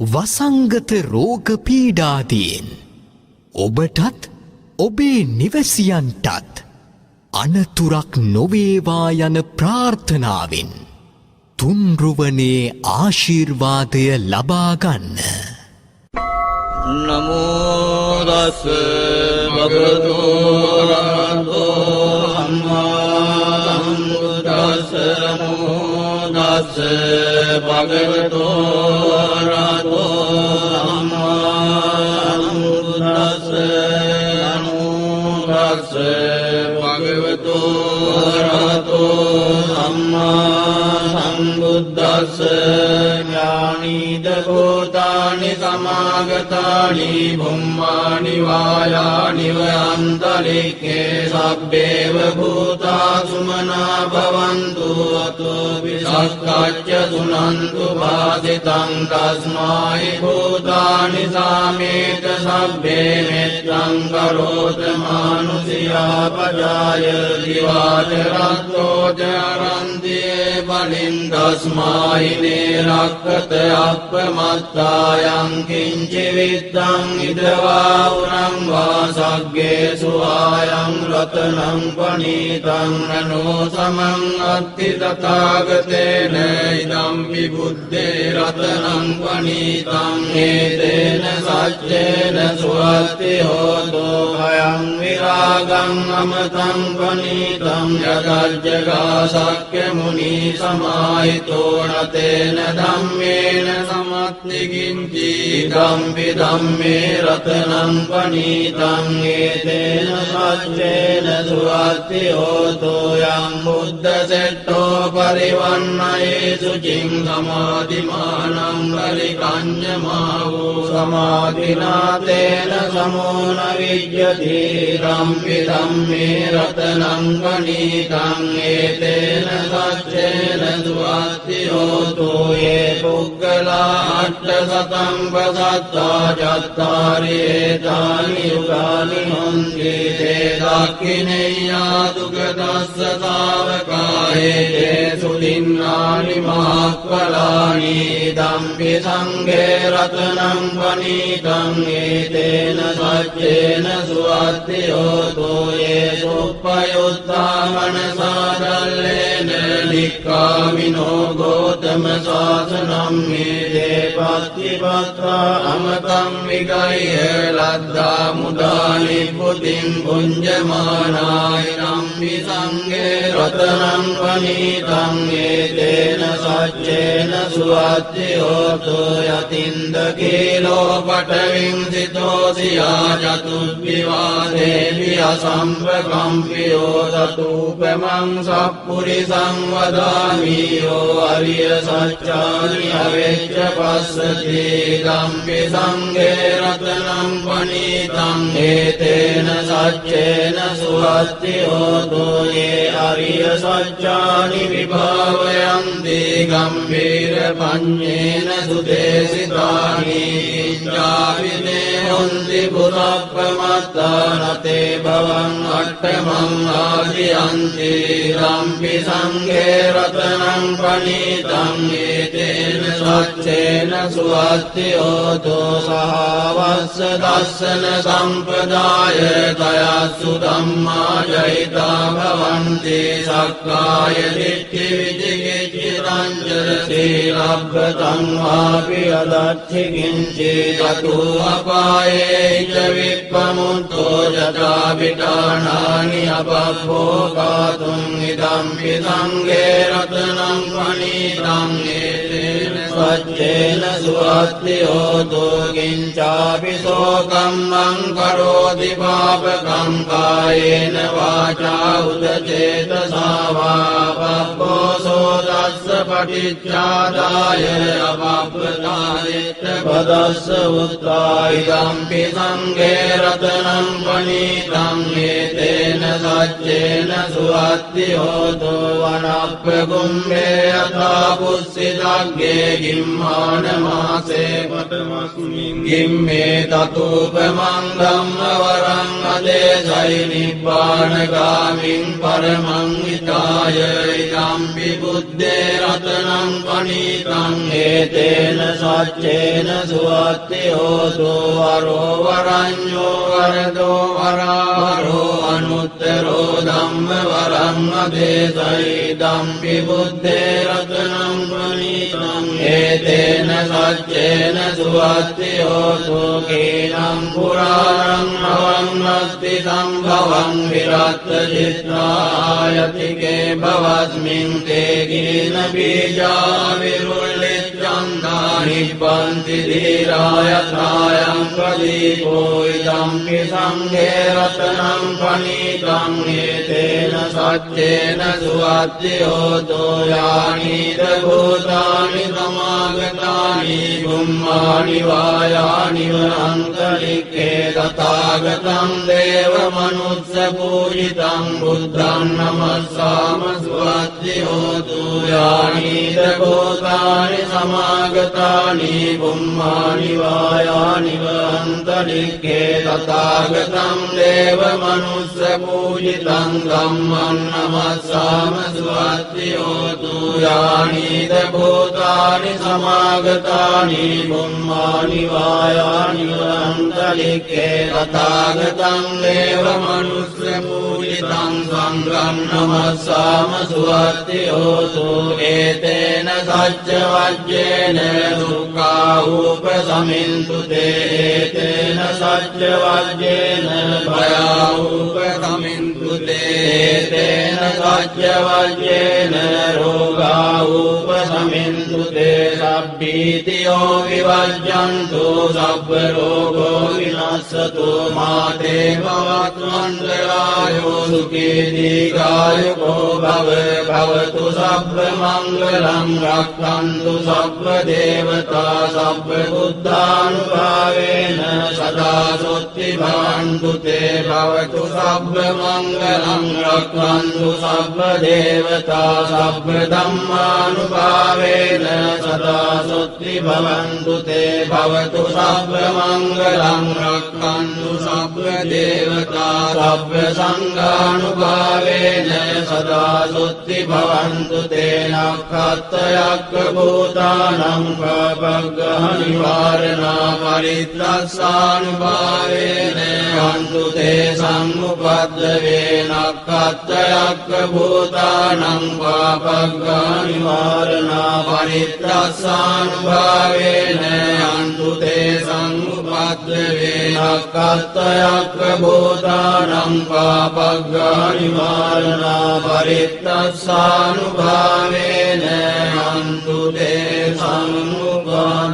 වසංගත රෝග පීඩාදීන් ඔබටත් ඔබේ නිවැසියන්ටත් අනතුරක් නොවේවා යන ප්‍රාර්ථනාවෙන් තුන්රුවනේ ආශිර්වාදය ලබා ගන්න. නමෝ තස් භගවතු අරහතෝ සම්මා සම්බුද්දස්ස. නමෝ තස් භගවතු අරහතෝ සම්මා සම්බුද්දස්ස. නමෝ තස් භගවතු අරහතෝ සම්මා සම්බුද්දස්ස. ඥානීද භූතානි සමාගතානි බුම්මානි වායානි වයන්තරික්ඛේ සබ්බේව භූතා සුමනා භවන්තු අතෝ විසක්ඛච්ච සුනන්තු භාසිතං තස්මායි භූතානි සාමේත සබ්බේ මෙත්තං කරෝත මානුසියා පජාය දිවාච රත්තෝ චරන්තියේ බලින් තස්මායි නේරක්ඛත අප්පමත්තායං කිංචි විත්තං ඉදවා උරං වාසග්ගේ සුආයං රතනං පනීතං නනෝ සමං අත්ති තථාගතේන ඉදම් විබුද්දේ රතනං පනීතං හේතේන සච්චේන සුවත්ති හෝතෝ භයං විරාගං අමතං පනීතං යදජ්ජගා සක්්‍ය මුනි සමාහිතෝ නතේන ධම්මේන සමත්තිකින්චි ධම්පි ධම්මේ රතනං පනීතං ඒතේන සච්චේන සුවත්ති හෝතෝ යං බුද්ධ සෙට්ඨෝ පරිවන්නයේ සුචින් සමාධිමානං පරිකඤ්ඤමාවෝ සමාධිනාතේන සමෝන විජ්ජති ධම්පි ධම්මේ රතනං පනීතං ඒතේන සච්චේන සුවත්ති හෝතෝ යේ පුග්ගලා අට්ඨසතං පසත්තා චත්තාරි ඒතානි යුගානි හොන්ති තේ දක්ඛිනේයා දුගතස්ස ශාවකායේ තේ සුදින්නානි මහක්ඛලානි ධම්පි සංඝේ රතනං පනීතං ඒතේන සච්චේන සුවත්ති හෝතෝ යේ සුප්පයුත්තා මනසාදල්ලේන නික්ඛාමිනෝ ගෝතම ශාසනං මේ පත්තිපත්තා අමතං විගය්‍ය ලද්දා මුදානි පුතින් පුඤ්ජමානාය නම්මි සංඝේ රතනං පනීතං ඒතේන සච්චේන සුවත්ති හෝතෝ යතින්ද කීලෝ පඨවින් සිතෝසියා චතුබ්බිවාදේවි අසම්පකම්පියෝ සතූපමං සප්පුරිසං වදාමි යෝ අරිය සච්චානි අවෙච්ච පස්සති ධම්පි සංඝේ රතනං පනීතං ඒතේන සච්චේන සුවත්ති හෝතෝ යේ අරිය සච්චානි විභාවයන්ති ගම්භීර පඤ්ඤේන සුදේසිතානි ඉච්ඡාවිනේ හොන්ති පුරප්පමත්තානතේ භවං අට්ඨමං ආදියන්ති ධම්පි සංඝේ රතනං පනීතං ඒතේන සච්චේන සුවත්ති හෝතෝ සහවස්ස දස්සන සම්පදාය තයස්සු ධම්මා ජහිතා භවන්ති සක්කාය දිට්ඨි විචිකිච්ඡිතං සීලබ්බතං වාපි අදච්චි කිංචි චතු අපායේ ච විප්පමුත්තෝ යතා විඨානානි අපප්පෝකාතුං ඉදම්පි සංඝේ රතනං පනීතං ඒතේන සච්චේන සුවත්ති හෝතෝ කිංචාපි සෝකම්මං කරෝති පාපකං කායේන වාචා උදචේතසා වා පප්පෝසෝ දස්ස පටිච්චාදාය අපප්පදායෙත් පදස්ස උත්තා ඉදම්පි සංඝේ රතනං පනීතං ඒතේන සච්චේන සුවත්ති හෝතෝ වනප්ප කුම්භේ යථා පුස්සිතග්ගේ ගිම්මාන මාසේ පතමස්මින් ගිම්මේ තතුපමං ධම්ම වරං අදේසයි නිබ්බානගාමින් පරමං විතාය ඉදම්පි බුද්දේ රතනං පනීතං හේතේන සච්චේන සුවත්ති හෝතු වරෝ වරඤ්ඤෝ වරදෝ වරාවරෝ අනුත්තරෝ ධම්ම වරං අදේසයි ඉදම්පි බුද්දේ රතනං පනීතං හේතේන සච්චේන සුවත්ති හෝතු කේනං පුරාණං අවන්නස්ති සම්භවං විරත්ත චිත්‍රායතිකේ භවස්මින් තේ ගින බීජා විරුල්ලිච්ඡන්දා නිබ්බන්ති ධීරායථායං ප්‍රදීපෝ ඉදම්පි සංඝේ රතනං පනීතං හේතේන සච්චේන සුවත්ති හෝතු යානිද භූතානි සමාගතානි බුම්මානි වායානි අන්තරික්ඛේ තථාගතං දේව මනුස්ස පූජිතං බුද්ධං නමස්සාම සුවත්ති හෝතු යානිද භූතානි සමාගතානි බුම්මානි වායානි අන්තරික්ඛේ තථාගතං දේව මනුස්ස පූජිතං ධම්මං නමස්සාම සුවත්ති හෝතු යානිද භූතානි සමාගතානි බුම්මානි වායානි අන්තරික්ඛේ තථාගතං දේව මනුස්ස පූජිතං සංඝං නමස්සාම සුවත්ති හෝතු ඒතේන සච්ච වජ්ජේන දුක්ඛාූප සමින්තු තේතේන සච්ච වජ්ජේන භයාූප සමින්තු තේතේන සච්ච වජ්ජේන රෝගාූප සමින්තු තේ සබ්බීතියෝ විවජ්ජන්තු සබ්බ රෝගෝ විනස්සතු මාතේ භවත්වන්දරායෝ සුඛී දීඝායුකෝ භව භවතු සබ්බ මංගලං රක්ඛන්තු සබ්බ දේවතා සබ්බ බුද්ධානුභාවේන සදා සොත්ති භවන්තු තේ භවතු සබ්බ මංගලං රක්ඛන්තු සබ්බ දේවතා සබ්බ ධම්මානුභාවේන සදා සොත්ති භවන්තු තේ භවතු සබ්බ මංගලං රක්ඛන්තු සබ්බ දේවතා සබ්බ සංඝානුභාවේන සදා සොත්ති භවන්තු තේ නක්ඛත්තයක්ඛ භූතානං පාපග්ගහ නිවාරණා පරිත්‍රස්සානුභාවේන අන්තු තේ සම්මුපද්දවේ නක්ඛත්තයක්ඛ භූතානං පාපග්ගහ නිවාරණා පරිත්‍රස්සානුභාවේන අන්තු තේ සම්මුපද්දවේ නක්ඛත්තයක්ඛ භූතානං පාපග්ගහ නිවාරණා පරිත්‍රස්සානුභාවේන අන්තු තේ සම්මුපද්දවේ